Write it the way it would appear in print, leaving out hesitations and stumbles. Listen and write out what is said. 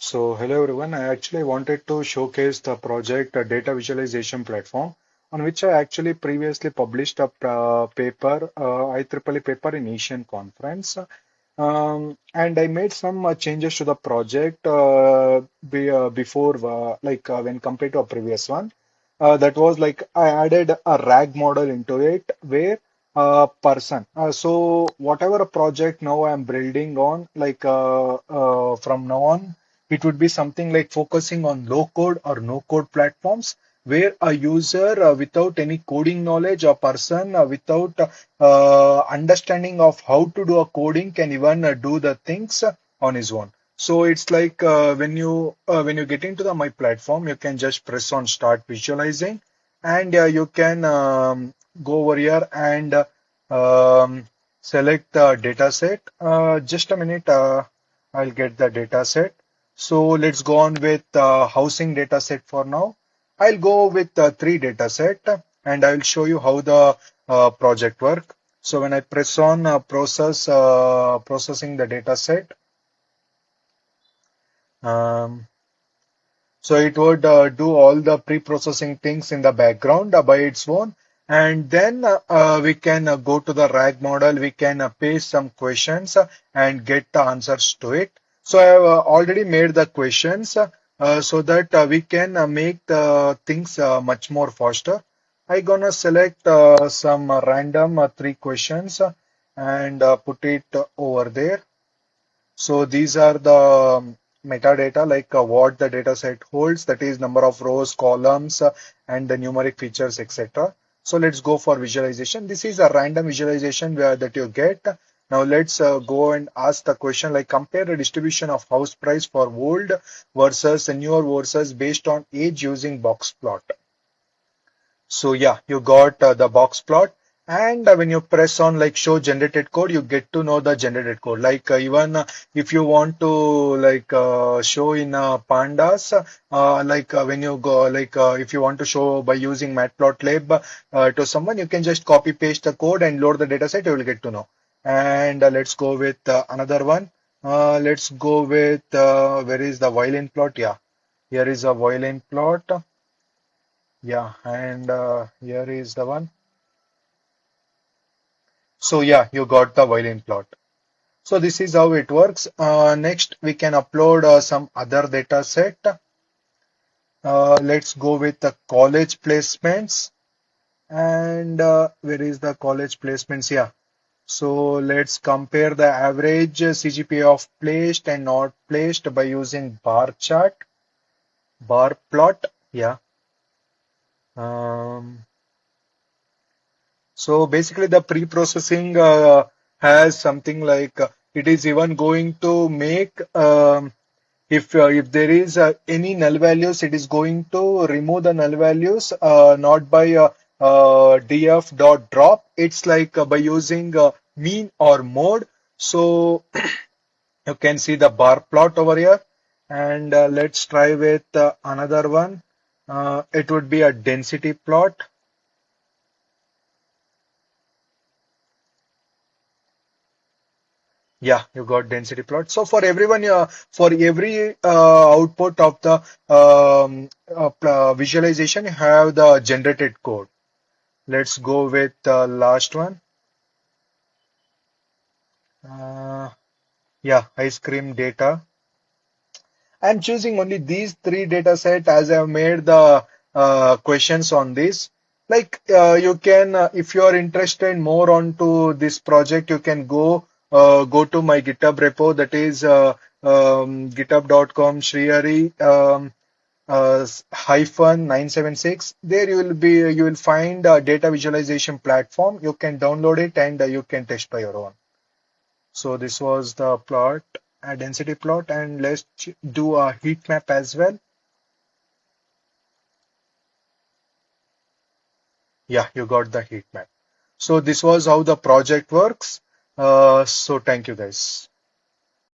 So hello everyone. I actually wanted to showcase the project a data visualization platform on which I actually previously published a paper, IEEE paper in Asian conference. And I made some changes to the project before, when compared to a previous one. That was like I added a RAG model into it where a person. So whatever project now I'm building on, from now on it would be something like focusing on low code or no code platforms where a user without any coding knowledge, a person without understanding of how to do a coding can even do the things on his own. So it's like when you get into the my platform, you can just press on start visualizing, and you can go over here and select the data set. Just a minute, I'll get the data set. So let's go on with housing data set for now. I'll go with three data set and I'll show you how the project work. So when I press on processing the data set, um, so it would do all the pre-processing things in the background by its own. And then we can go to the RAG model. We can paste some questions and get the answers to it. So I have already made the questions so that we can make the things much more faster. I gonna select some random three questions and put it over there. So these are the metadata like what the data set holds, that is number of rows, columns, and the numeric features, etc. So let's go for visualization. This is a random visualization that you get. Now let's go and ask the question like compare the distribution of house price for old versus newer versus based on age using box plot. So yeah, you got the box plot, and when you press on like show generated code, you get to know the generated code. Like even if you want to show in pandas, when you go if you want to show by using matplotlib to someone, you can just copy paste the code and load the data set. You will get to know. And let's go with another one. Let's go with where is the violin plot? Yeah, here is a violin plot. Yeah, and here is the one. So yeah, you got the violin plot. So this is how it works. Next, we can upload some other data set. Let's go with the college placements. And where is the college placements? Yeah. So let's compare the average CGPA of placed and not placed by using bar chart, bar plot. Yeah. Um, So basically, the pre-processing has something like it is even going to make if there is any null values, it is going to remove the null values not by df dot drop. It's like by using mean or mode. So you can see the bar plot over here, and let's try with another one. It would be a density plot. Yeah, you got density plot. So for everyone, for every output of the visualization, you have the generated code. Let's go with the last one. Uh, yeah, ice cream data. I'm choosing only these three data set as I've made the questions on this. Like you can, if you are interested more onto this project, you can go to my GitHub repo, that is github.com Shrihari hyphen 976. There you will find a data visualization platform. You can download it and you can test by your own. So this was the plot, a density plot, and let's do a heat map as well. Yeah, you got the heat map. So this was how the project works. So thank you guys.